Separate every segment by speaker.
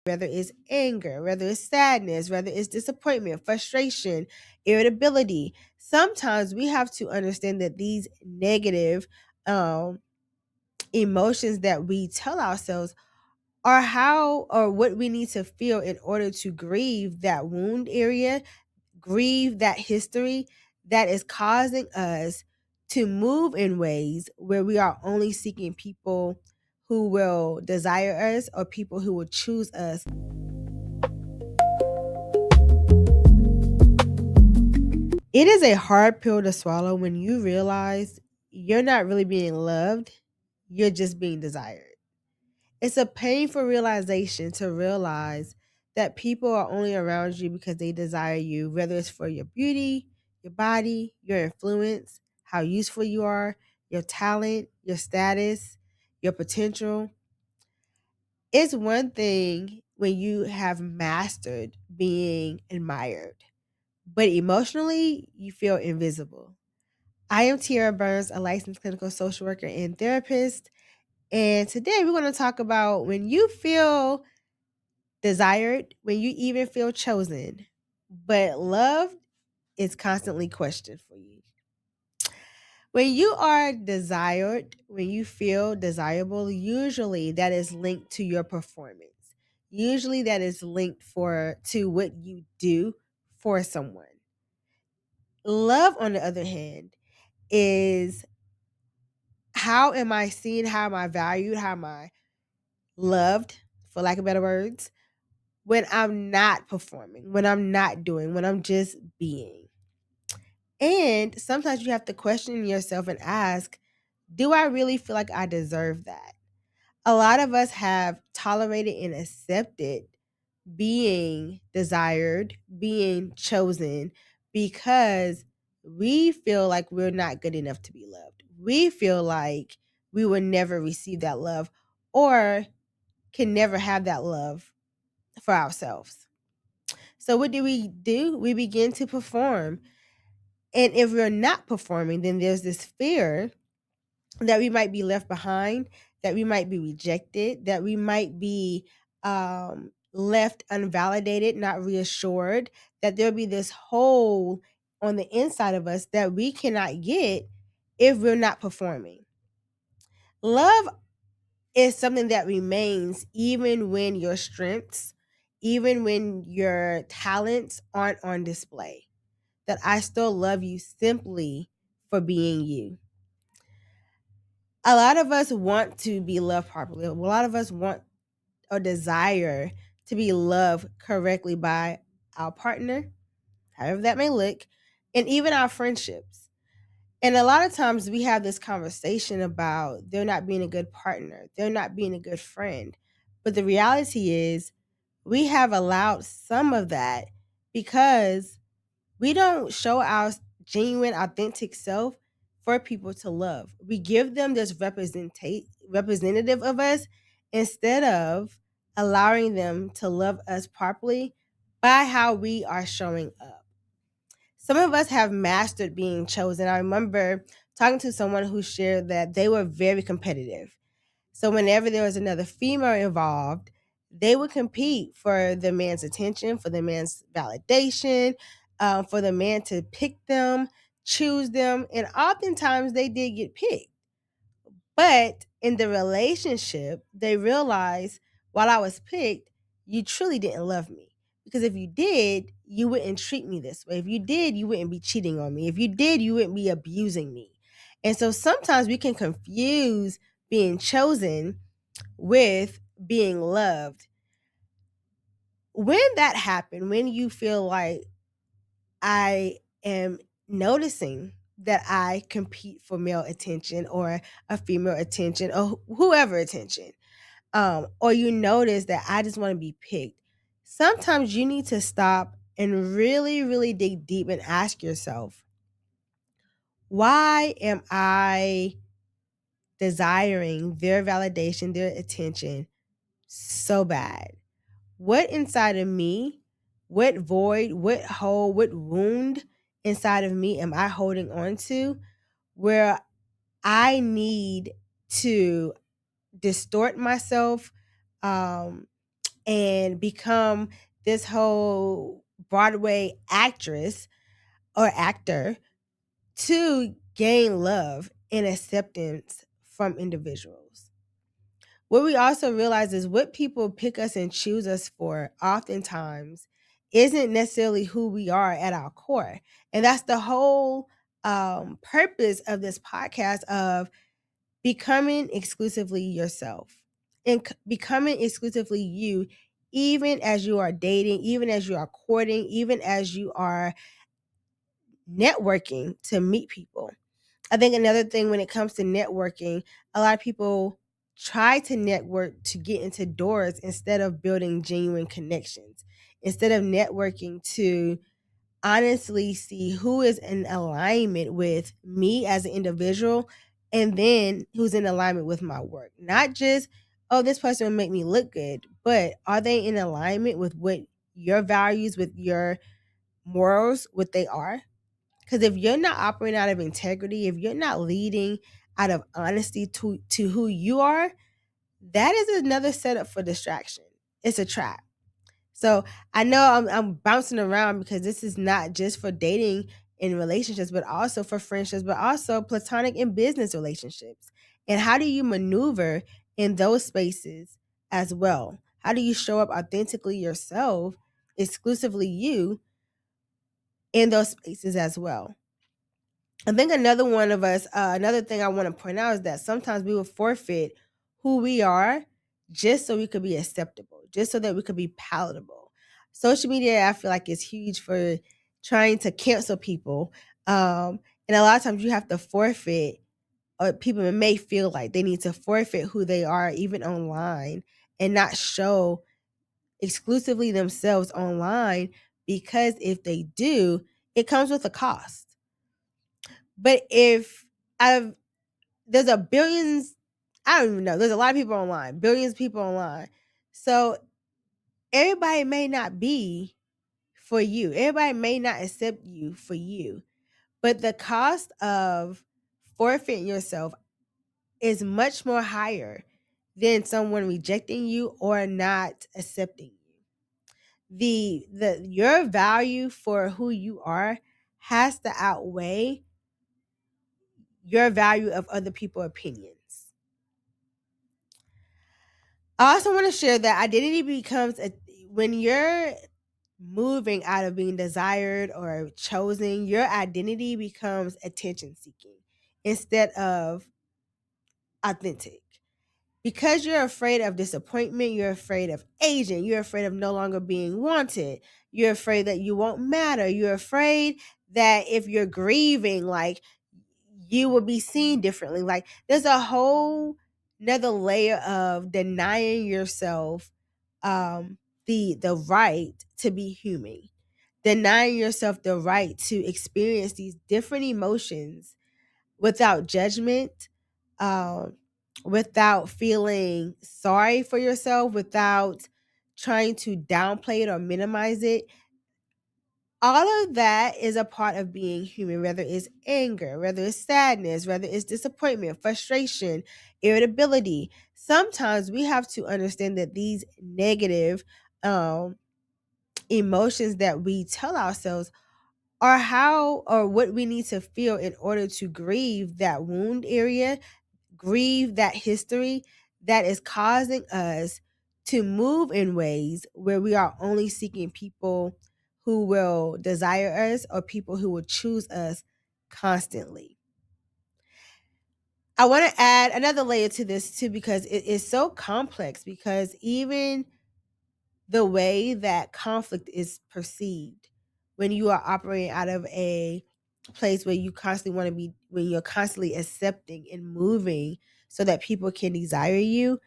Speaker 1: whether it's anger, whether it's sadness, whether it's disappointment, frustration, irritability. Sometimes we have to understand that these negative um, emotions that we tell ourselves are how or what we need to feel in order to grieve that wound area, grieve that history that is causing us to move in ways where we are only seeking people who will desire us or people who will choose us. It is a hard pill to swallow when you realize you're not really being loved, you're just being desired. It's a painful realization to realize that people are only around you because they desire you, whether it's for your beauty, your body, your influence, how useful you are, your talent, your status, your potential. It's one thing when you have mastered being admired, but emotionally, you feel invisible. I am Tiara Burns, a licensed clinical social worker and therapist. And today we're going to talk about when you feel desired, when you even feel chosen, but love is constantly questioned for you. When you are desired, when you feel desirable, usually that is linked to your performance. Usually that is linked to what you do for someone. Love, on the other hand, is how am I seen, how am I valued, how am I loved, for lack of better words, when I'm not performing, when I'm not doing, when I'm just being. And sometimes you have to question yourself and ask, do I really feel like I deserve that? A lot of us have tolerated and accepted being desired, being chosen, because we feel like we're not good enough to be loved. We feel like we will never receive that love or can never have that love for ourselves. So what do? We begin to perform. And if we're not performing, then there's this fear that we might be left behind, that we might be rejected, that we might be left unvalidated, not reassured, that there'll be this hole on the inside of us that we cannot get if we're not performing. Love is something that remains even when your strengths, even when your talents aren't on display. That I still love you simply for being you. A lot of us want to be loved properly. A lot of us want or desire to be loved correctly by our partner, however that may look, and even our friendships. And a lot of times we have this conversation about they're not being a good partner, they're not being a good friend. But the reality is, we have allowed some of that because we don't show our genuine, authentic self for people to love. We give them this representative of us instead of allowing them to love us properly by how we are showing up. Some of us have mastered being chosen. I remember talking to someone who shared that they were very competitive. So whenever there was another female involved, they would compete for the man's attention, for the man's validation, for the man to pick them, choose them, and oftentimes they did get picked. But in the relationship, they realized while I was picked, you truly didn't love me. Because if you did, you wouldn't treat me this way. If you did, you wouldn't be cheating on me. If you did, you wouldn't be abusing me. And so sometimes we can confuse being chosen with being loved. When that happened, when you feel like I am noticing that I compete for male attention or a female attention or whoever attention, or you notice that I just want to be picked, sometimes you need to stop and really, really dig deep and ask yourself, why am I desiring their validation, their attention so bad? What inside of me, what void, what hole, what wound inside of me am I holding on to where I need to distort myself, um, and become this whole Broadway actress or actor to gain love and acceptance from individuals. What we also realize is what people pick us and choose us for oftentimes isn't necessarily who we are at our core. And that's the whole purpose of this podcast of becoming exclusively yourself and becoming exclusively you, even as you are dating, even as you are courting, even as you are networking to meet people. I think another thing when it comes to networking, a lot of people try to network to get into doors instead of building genuine connections, instead of networking to honestly see who is in alignment with me as an individual and then who's in alignment with my work. Not just, oh, this person will make me look good, but are they in alignment with what your values, with your morals, what they are? Because if you're not operating out of integrity, if you're not leading out of honesty to who you are, that is another setup for distraction. It's a trap. So I know I'm bouncing around because this is not just for dating in relationships, but also for friendships, but also platonic and business relationships. And how do you maneuver in those spaces as well? How do you show up authentically yourself, exclusively you, in those spaces as well? I think another one of us, another thing I want to point out is that sometimes we will forfeit who we are just so we could be acceptable, just so that we could be palatable. Social media, I feel like, is huge for trying to cancel people. And a lot of times you have to forfeit, or people may feel like they need to forfeit who they are, even online, and not show exclusively themselves online because if they do, it comes with a cost. But if out of there's a billions, I don't even know. There's a lot of people online, billions of people online. So everybody may not be for you. Everybody may not accept you for you. But the cost of forfeiting yourself is much more higher than someone rejecting you or not accepting you. The your value for who you are has to outweigh your value of other people's opinions. I also want to share that identity becomes when you're moving out of being desired or chosen, your identity becomes attention seeking instead of authentic. Because you're afraid of disappointment, you're afraid of aging, you're afraid of no longer being wanted, you're afraid that you won't matter, you're afraid that if you're grieving, like you will be seen differently. Like there's a whole another layer of denying yourself the right to be human, denying yourself the right to experience these different emotions without judgment, um, without feeling sorry for yourself, without trying to downplay it or minimize it. All of that is a part of being human, whether it's anger, whether it's sadness, whether it's disappointment, frustration, irritability. Sometimes we have to understand that these negative um, emotions that we tell ourselves are how or what we need to feel in order to grieve that wound area, grieve that history that is causing us to move in ways where we are only seeking people who will desire us or people who will choose us constantly. I want to add another layer to this too because it is so complex because even the way that conflict is perceived when you are operating out of a place where you constantly want to be, when you're constantly accepting and moving so that people can desire you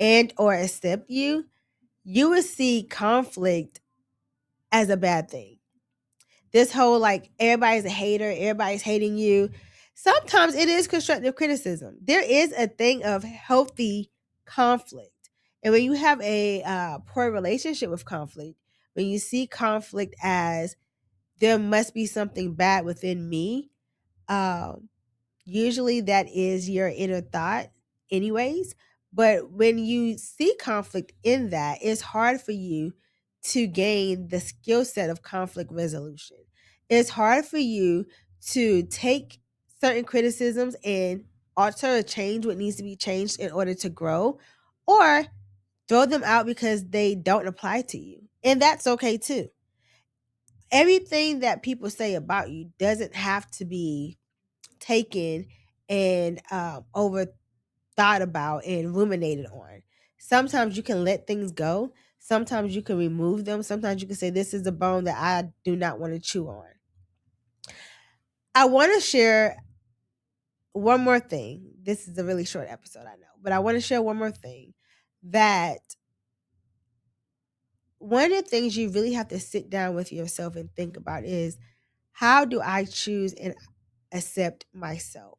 Speaker 1: and or accept you, you will see conflict as a bad thing. This whole like everybody's a hater, everybody's hating you. Sometimes it is constructive criticism. There is a thing of healthy conflict. And when you have a poor relationship with conflict, when you see conflict as there must be something bad within me, um, usually that is your inner thought, anyways. But when you see conflict in that, it's hard for you to gain the skill set of conflict resolution. It's hard for you to take certain criticisms and alter or change what needs to be changed in order to grow, or throw them out because they don't apply to you. And that's okay too. Everything that people say about you doesn't have to be taken and over thought about and ruminated on. Sometimes you can let things go. Sometimes you can remove them. Sometimes you can say, this is a bone that I do not want to chew on. I want to share one more thing. This is a really short episode, I know, but I want to share one more thing, that one of the things you really have to sit down with yourself and think about is, how do I choose and accept myself?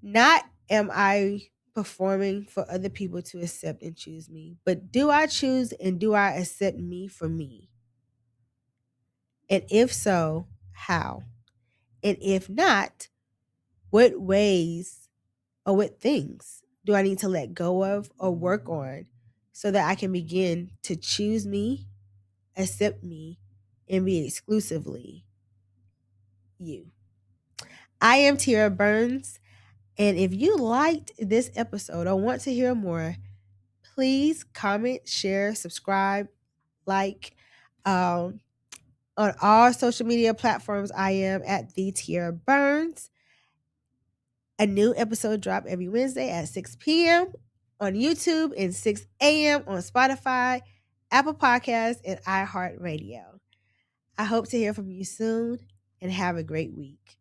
Speaker 1: Not am I performing for other people to accept and choose me, but do I choose and do I accept me for me? And if so, how? And if not, what ways or what things do I need to let go of or work on so that I can begin to choose me, accept me, and be exclusively you? I am Tara Burns, and if you liked this episode or want to hear more, please comment, share, subscribe, like. On all social media platforms, I am at the Tierra Burns. A new episode drop every Wednesday at 6 p.m. on YouTube and 6 a.m. on Spotify, Apple Podcasts, and iHeartRadio. I hope to hear from you soon, and have a great week.